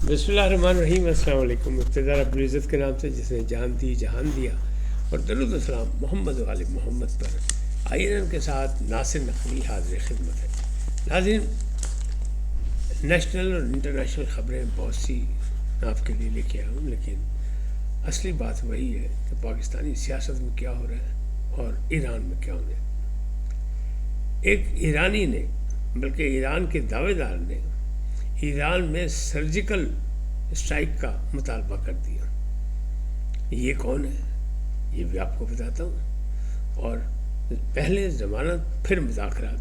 بسم اللہ الرحمن الرحیم۔ السلام علیکم۔ ابتدا رب العزت کے نام سے جس نے جان دی جہان دیا، اور درود و سلام محمد و آل محمد پر۔ آئین ان کے ساتھ ناصر نقوی حاضر خدمت ہے۔ ناظرین، نیشنل اور انٹرنیشنل خبریں بہت سی آپ کے لیے لے کے آیا ہوں، لیکن اصلی بات وہی ہے کہ پاکستانی سیاست میں کیا ہو رہا ہے اور ایران میں کیا ہو رہا ہے۔ ایک ایرانی نے، بلکہ ایران کے دعوے دار نے ایران میں سرجیکل اسٹرائک کا مطالبہ کر دیا۔ یہ کون ہے یہ بھی آپ کو بتاتا ہوں، اور پہلے ضمانت پھر مذاکرات۔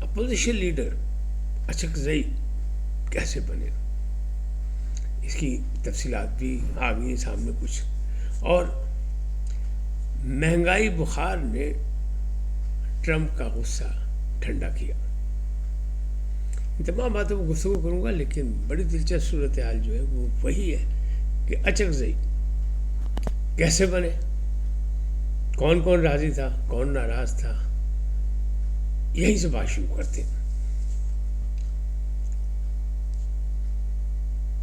اپوزیشن لیڈر اچکزئی کیسے بنے، اس کی تفصیلات بھی آ گئی سامنے کچھ، اور مہنگائی بخار نے ٹرمپ کا غصہ ٹھنڈا کیا۔ ان تمام باتوں کو گفتگو کروں گا، لیکن بڑی دلچسپ صورتحال جو ہے وہ وہی ہے کہ اچکزئی کیسے بنے، کون کون راضی تھا، کون ناراض تھا، یہیں سے بات شروع کرتے ہیں۔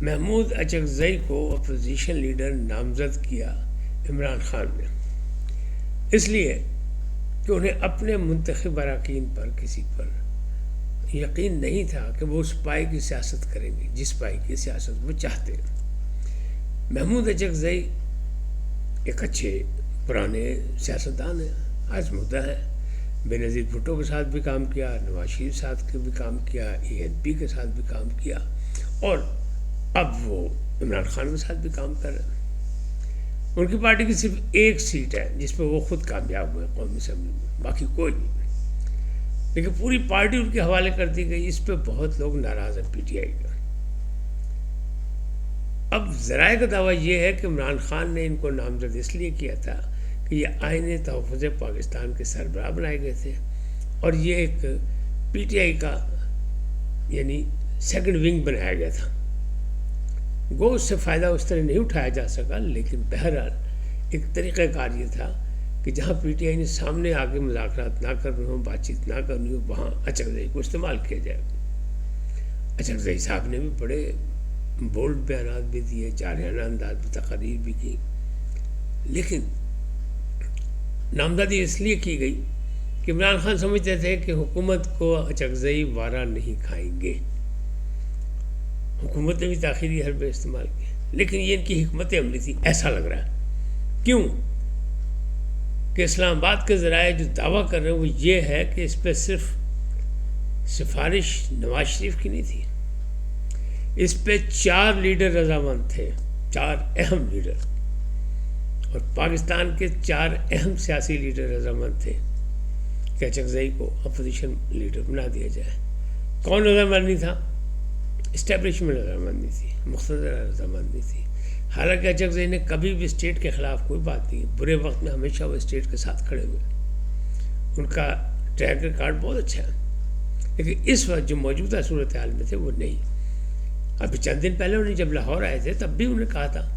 محمود اچکزئی کو اپوزیشن لیڈر نامزد کیا عمران خان نے، اس لیے کہ انہیں اپنے منتخب اراکین پر کسی پر یقین نہیں تھا کہ وہ اس پائے کی سیاست کریں گے جس پائے کی سیاست وہ چاہتے ہیں۔ محمود اچکزئی ایک اچھے پرانے سیاستدان ہیں، آزمودہ ہیں، بے نظیر بھٹو کے ساتھ بھی کام کیا، نواز شریف کے ساتھ بھی کام کیا، ANP کے ساتھ بھی کام کیا، اور اب وہ عمران خان کے ساتھ بھی کام کر رہے ہیں۔ ان کی پارٹی کی صرف ایک سیٹ ہے جس پہ وہ خود کامیاب ہوئے قومی اسمبلی میں، باقی کوئی نہیں، لیکن پوری پارٹی ان کے حوالے کر دی گئی۔ اس پہ بہت لوگ ناراض ہیں PTI کا۔ اب ذرائع کا دعویٰ یہ ہے کہ عمران خان نے ان کو نامزد اس لیے کیا تھا کہ یہ آئین تحفظ پاکستان کے سربراہ بنائے گئے تھے، اور یہ ایک PTI کا یعنی سیکنڈ ونگ بنایا گیا تھا۔ گو اس سے فائدہ اس طرح نہیں اٹھایا جا سکا، لیکن بہرحال ایک طریقہ کار یہ تھا کہ جہاں PTI نے سامنے آگے مذاکرات نہ کرنے ہوں، بات چیت نہ کرنی ہو، وہاں اچکزئی کو استعمال کیا جائے۔ اچکزئی صاحب نے بھی بڑے بولڈ بیانات بھی دیے، جارحانہ انداز میں تقاریر بھی کی، لیکن نامزدی اس لیے کی گئی کہ عمران خان سمجھتے تھے کہ حکومت کو اچکزئی وارہ نہیں کھائیں گے۔ حکومت نے بھی تاخیری حربے استعمال کیے، لیکن یہ ان کی حکمت عملی تھی، ایسا لگ رہا ہے۔ کیوں کہ اسلام آباد کے ذرائع جو دعویٰ کر رہے ہیں وہ یہ ہے کہ اس پہ صرف سفارش نواز شریف کی نہیں تھی، اس پہ 4 لیڈر رضامند تھے، 4 اہم لیڈر، اور پاکستان کے 4 اہم سیاسی لیڈر رضامند تھے کہ اچکزئی کو اپوزیشن لیڈر بنا دیا جائے۔ کون رضامند نہیں تھا؟ اسٹیبلشمنٹ رضامند نہیں تھی، مقتدر رضامند نہیں تھی۔ حالانکہ اچکزئی نے کبھی بھی اسٹیٹ کے خلاف کوئی بات نہیں، برے وقت میں ہمیشہ وہ اسٹیٹ کے ساتھ کھڑے ہوئے، ان کا ٹریک ریکارڈ بہت اچھا ہے، لیکن اس وقت جو موجودہ صورتحال میں تھے وہ نہیں۔ ابھی چند دن پہلے انہیں جب لاہور آئے تھے تب بھی انہیں کہا تھا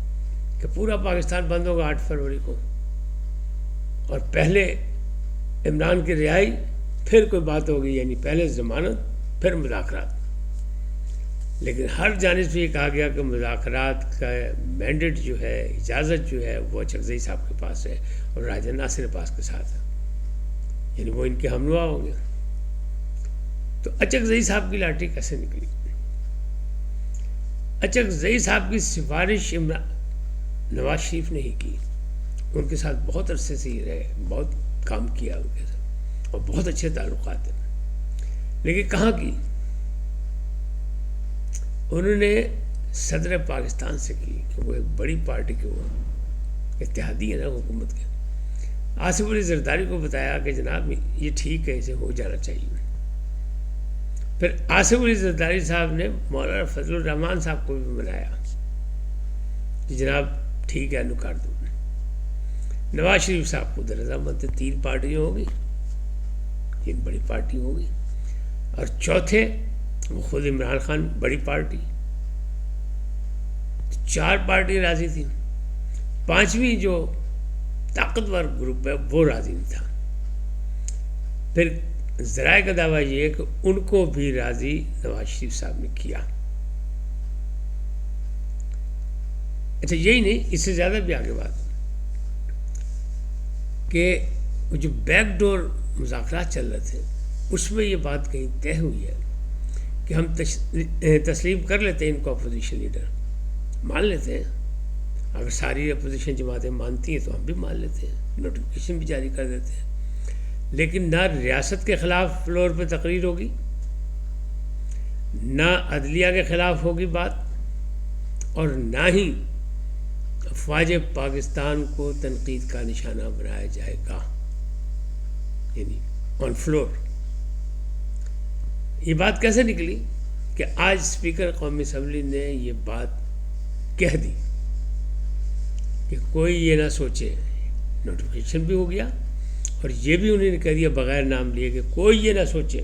کہ پورا پاکستان بند ہوگا 8 فروری کو، اور پہلے عمران کی رہائی پھر کوئی بات ہوگی، یعنی پہلے ضمانت پھر مذاکرات۔ لیکن ہر جانب سے یہ کہا گیا کہ مذاکرات کا مینڈیٹ جو ہے، اجازت جو ہے، وہ اچکزئی صاحب کے پاس ہے اور راجہ ناصر عباس کے ساتھ ہے، یعنی وہ ان کے ہمنوا ہوں گے۔ تو اچکزئی صاحب کی لاٹھی کیسے نکلی؟ اچکزئی صاحب کی سفارش نواز شریف نے ہی کی، ان کے ساتھ بہت عرصے سے ہی رہے، بہت کام کیا ان کے ساتھ، اور بہت اچھے تعلقات ہیں، لیکن کہاں کی؟ انہوں نے صدر پاکستان سے کی کہ وہ ایک بڑی پارٹی کے وہ اتحادی ہے نا حکومت کے، آصف علی زرداری کو بتایا کہ جناب یہ ٹھیک ہے، اسے ہو جانا چاہیے۔ پھر آصف علی زرداری صاحب نے مولانا فضل الرحمان صاحب کو بھی منایا کہ جناب ٹھیک ہے، نکار دو۔ نواز شریف صاحب کو رضامند 3 پارٹیاں ہو گئی، 3 بڑی پارٹی ہو گئی، اور چوتھے وہ خود عمران خان، بڑی پارٹی، 4 پارٹی راضی تھیں، 5ویں جو طاقتور گروپ ہے وہ راضی نہیں تھا۔ پھر ذرائع کا دعویٰ یہ ہے کہ ان کو بھی راضی نواز شریف صاحب نے کیا، اچھا یہی نہیں، اس سے زیادہ بھی آگے بات کہ جو بیک ڈور مذاکرات چل رہے تھے اس میں یہ بات کہیں طے ہوئی ہے کہ ہم تسلیم کر لیتے ہیں ان کو اپوزیشن لیڈر، مان لیتے ہیں، اگر ساری اپوزیشن جماعتیں مانتی ہیں تو ہم بھی مان لیتے ہیں، نوٹیفیکیشن بھی جاری کر دیتے ہیں، لیکن نہ ریاست کے خلاف فلور پہ تقریر ہوگی، نہ عدلیہ کے خلاف ہوگی بات، اور نہ ہی افواج پاکستان کو تنقید کا نشانہ بنایا جائے گا، یعنی آن فلور۔ یہ بات کیسے نکلی کہ آج اسپیکر قومی اسمبلی نے یہ بات کہہ دی کہ کوئی یہ نہ سوچے، نوٹیفیکیشن بھی ہو گیا اور یہ بھی انہوں نے کہہ دیا بغیر نام لیے کہ کوئی یہ نہ سوچے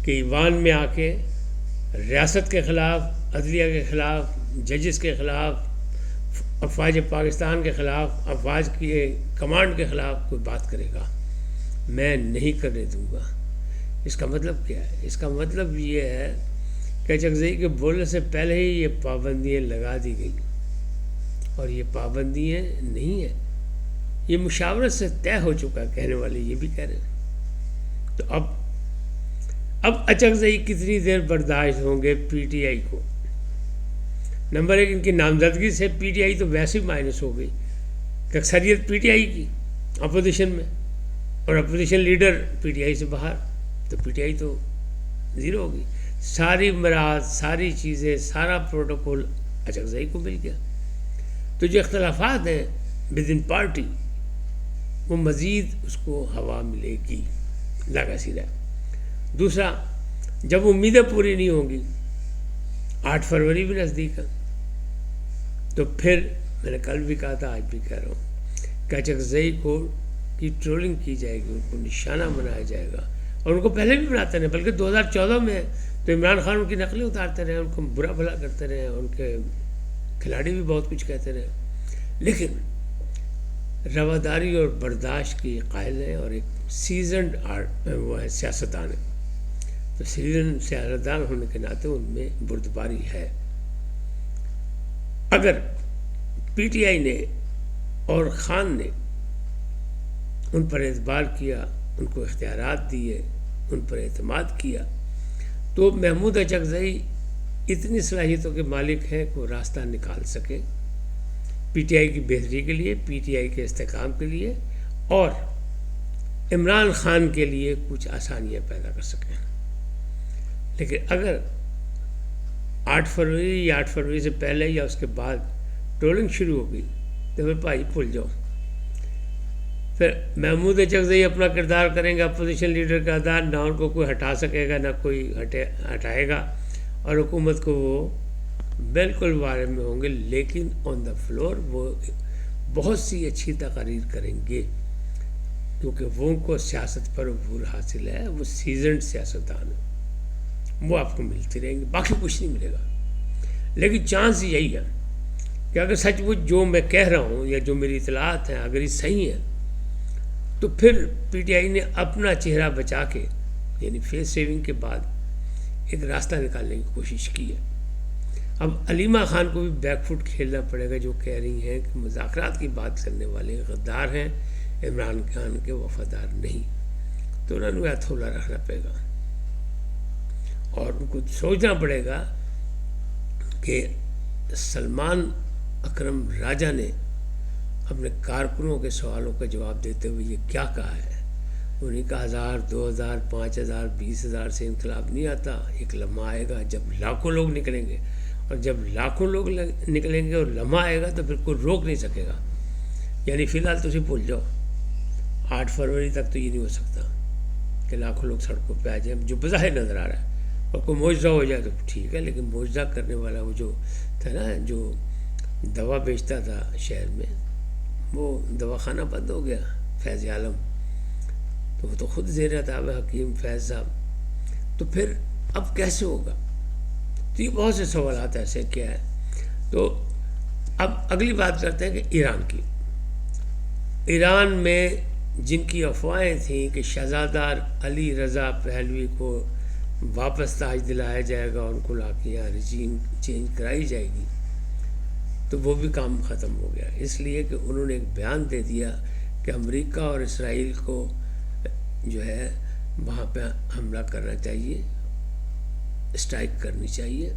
کہ ایوان میں آ کے ریاست کے خلاف، عدلیہ کے خلاف، ججز کے خلاف، افواج پاکستان کے خلاف، افواج کے کمانڈ کے خلاف کوئی بات کرے گا، میں نہیں کرنے دوں گا۔ اس کا مطلب کیا ہے؟ اس کا مطلب یہ ہے کہ اچکزئی کے بولنے سے پہلے ہی یہ پابندیاں لگا دی گئی، اور یہ پابندیاں نہیں ہیں، یہ مشاورت سے طے ہو چکا، کہنے والے یہ بھی کہہ رہے ہیں۔ تو اب اچکزئی کتنی دیر برداشت ہوں گے پی ٹی آئی کو؟ نمبر ایک، ان کی نامزدگی سے پی ٹی آئی تو ویسے ہی مائنس ہو گئی کہ اکثریت پی ٹی آئی کی اپوزیشن میں، اور opposition leader P T I سے باہر، تو پی ٹی آئی تو زیرو ہو گئی، ساری مراحت، ساری چیزیں، سارا پروٹوکول اچکزئی کو مل گیا۔ تو جو اختلافات ہیں ود ان پارٹی، وہ مزید اس کو ہوا ملے گی، لگا سیدھا۔ دوسرا، جب امیدیں پوری نہیں ہوں گی، 8 فروری بھی نزدیک ہے، تو پھر میں نے کل بھی کہا تھا، آج بھی کہہ رہا ہوں کہ اچکزئی کو کی ٹرولنگ کی جائے گی، ان کو نشانہ بنایا جائے گا، اور ان کو پہلے بھی بناتے رہے، بلکہ 2014 میں تو عمران خان ان کی نقلیں اتارتے رہے، ان کو برا بھلا کرتے رہے، ان کے کھلاڑی بھی بہت کچھ کہتے رہے، لیکن رواداری اور برداشت کی قائل ہیں، اور ایک سیزنڈ وہ ہے سیاستدان ہے، تو سیزن سیاستدان ہونے کے ناطے ان میں بردباری ہے۔ اگر پی ٹی آئی نے اور خان نے ان پر اعتبار کیا، ان کو اختیارات دیے، ان پر اعتماد کیا، تو محمود اچکزئی اتنی صلاحیتوں کے مالک ہیں کہ وہ راستہ نکال سکیں پی ٹی آئی کی بہتری کے لیے، پی ٹی آئی کے استحکام کے لیے، اور عمران خان کے لیے کچھ آسانیاں پیدا کر سکیں۔ لیکن اگر 8 فروری یا 8 فروری سے پہلے یا اس کے بعد ٹرولنگ شروع ہو گئی تو پھر بھائی بھول جاؤ، پھر محمود اچکزئی اپنا کردار کریں گے، اپوزیشن لیڈر کا کردار، نہ ان کو کوئی ہٹا سکے گا، نہ کوئی ہٹائے گا، اور حکومت کو وہ بالکل بارے میں ہوں گے، لیکن آن دا فلور وہ بہت سی اچھی تقاریر کریں گے، کیونکہ وہ ان کو سیاست پر عبور حاصل ہے، وہ سیزنڈ سیاستدان ہیں، وہ آپ کو ملتے رہیں گے، باقی کچھ نہیں ملے گا۔ لیکن چانس یہی ہے کہ اگر سچ مچ جو میں کہہ رہا ہوں یا جو میری اطلاعات ہیں اگر یہ صحیح ہیں، تو پھر پی ٹی آئی نے اپنا چہرہ بچا کے، یعنی فیس سیونگ کے بعد ایک راستہ نکالنے کی کوشش کی ہے۔ اب علیمہ خان کو بھی بیک فٹ کھیلنا پڑے گا، جو کہہ رہی ہیں کہ مذاکرات کی بات کرنے والے غدار ہیں، عمران خان کے وفادار نہیں، تو انہوں نے ہتھوڑا رکھنا پڑے گا، اور ان کو سوچنا پڑے گا کہ سلمان اکرم راجہ نے اپنے کارکنوں کے سوالوں کا جواب دیتے ہوئے یہ کیا کہا ہے؟ انہوں نے کہا 1000 2000 5000 20000 سے انقلاب نہیں آتا، ایک لمحہ آئے گا جب لاکھوں لوگ نکلیں گے، اور جب لاکھوں لوگ نکلیں گے اور لمحہ آئے گا تو پھر کوئی روک نہیں سکے گا۔ یعنی فی الحال تو اسے بھول جاؤ، 8 فروری تک تو یہ نہیں ہو سکتا کہ لاکھوں لوگ سڑکوں پہ آ جائیں، جو بظاہر نظر آ رہا ہے، اور کوئی معجزہ ہو جائے تو ٹھیک ہے، لیکن معجزہ کرنے والا وہ جو تھا نا، جو دوا بیچتا تھا شہر میں، وہ دواخانہ بند ہو گیا، فیض عالم، تو وہ تو خود زیر عتاب حکیم فیض صاحب، تو پھر اب کیسے ہوگا؟ تو یہ بہت سے سوالات ایسے کیا ہے۔ تو اب اگلی بات کرتے ہیں کہ ایران کی۔ ایران میں جن کی افواہیں تھیں کہ شہزادہ علی رضا پہلوی کو واپس تاج دلایا جائے گا، ان کو لا کے یہاں رجیم چینج کرائی جائے گی، تو وہ بھی کام ختم ہو گیا، اس لیے کہ انہوں نے ایک بیان دے دیا کہ امریکہ اور اسرائیل کو جو ہے وہاں پہ حملہ کرنا چاہیے، اسٹرائک کرنی چاہیے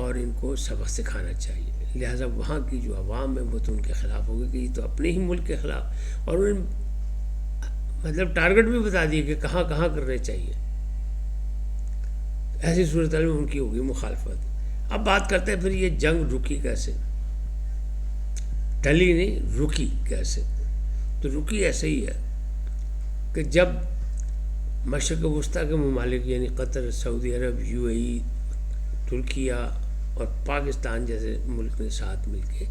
اور ان کو سبق سکھانا چاہیے۔ لہٰذا وہاں کی جو عوام ہے وہ تو ان کے خلاف ہوگی کہ یہ تو اپنے ہی ملک کے خلاف، اور انہوں نے مطلب ٹارگٹ بھی بتا دیے کہ کہاں کہاں کرنے چاہیے۔ ایسی صورتحال میں ان کی ہوگی مخالفت۔ اب بات کرتے ہیں پھر یہ جنگ رکی کیسے، ٹلی نہیں، رکی کیسے؟ تو رکی ایسے ہی ہے کہ جب مشرق وسطیٰ کے ممالک یعنی قطر، سعودی عرب، UAE، ترکیہ اور پاکستان جیسے ملک نے ساتھ مل کے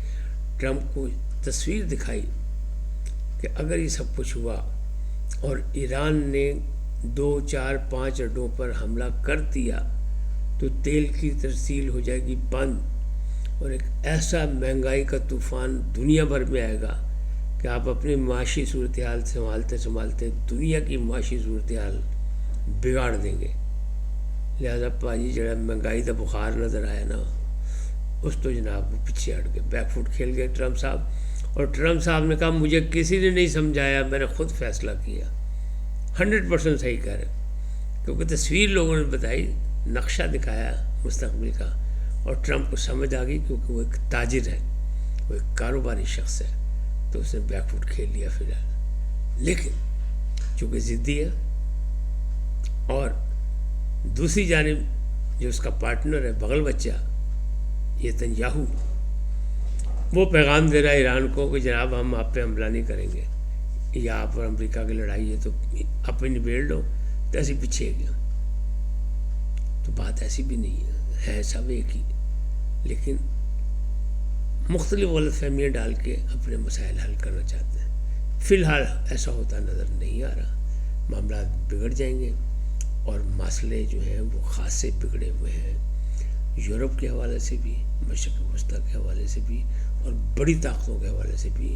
ٹرمپ کو تصویر دکھائی کہ اگر یہ سب کچھ ہوا اور ایران نے 2، 4، 5 اڈوں پر حملہ کر دیا تو تیل کی ترسیل ہو جائے گی بند، اور ایک ایسا مہنگائی کا طوفان دنیا بھر میں آئے گا کہ آپ اپنی معاشی صورتحال سنبھالتے سنبھالتے دنیا کی معاشی صورتحال بگاڑ دیں گے۔ لہٰذا پاجی جڑا مہنگائی کا بخار نظر آیا نا، اس تو جناب وہ پیچھے ہٹ گئے، بیک فٹ کھیل گئے ٹرمپ صاحب، اور ٹرمپ صاحب نے کہا مجھے کسی نے نہیں سمجھایا، میں نے خود فیصلہ کیا۔ 100% صحیح کہہ رہے، کیونکہ تصویر لوگوں نے بتائی، نقشہ دکھایا مستقبل کا، اور ٹرمپ کو سمجھ آ گئی کیونکہ وہ ایک تاجر ہے، وہ ایک کاروباری شخص ہے، تو اس نے بیک فٹ کھیل لیا فی الحال۔ لیکن چونکہ ضدی ہے، اور دوسری جانب جو اس کا پارٹنر ہے بغل بچہ نیتنیاہو، وہ پیغام دے رہا ہے ایران کو کہ جناب ہم آپ پہ حملہ نہیں کریں گے، یا آپ اور امریکہ کی لڑائی ہے تو آپ پہ نبیڑ لو، تو ایسے پیچھے گیا۔ تو بات ایسی بھی نہیں ہے سب ایک ہی، لیکن مختلف غلط فہمیاں ڈال کے اپنے مسائل حل کرنا چاہتے ہیں۔ فی الحال ایسا ہوتا نظر نہیں آ رہا، معاملات بگڑ جائیں گے، اور مسئلے جو ہیں وہ خاصے بگڑے ہوئے ہیں، یورپ کے حوالے سے بھی، مشرق وسطیٰ کے حوالے سے بھی، اور بڑی طاقتوں کے حوالے سے بھی،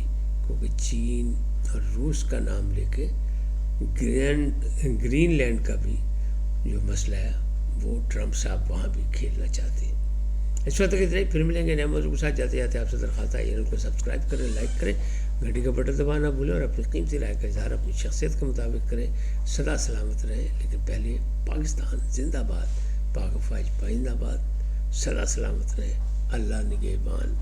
کیونکہ چین اور روس کا نام لے کے گرین لینڈ کا بھی جو مسئلہ ہے وہ ٹرمپ صاحب وہاں بھی کھیلنا چاہتے ہیں۔ اس وقت اتنا ہی، پھر ملیں گے نئے موضوع کے ساتھ۔ جاتے جاتے آپ سے درخواست ہے چینل کو سبسکرائب کریں، لائک کریں، گھنٹی کا بٹن دبانا نہ بھولیں، اور اپنی قیمتی رائے کا اظہار اپنی شخصیت کے مطابق کریں۔ سدا سلامت رہیں، لیکن پہلے پاکستان زندہ باد، پاک فوج پائندہ باد، سدا سلامت رہیں، اللہ نگہبان۔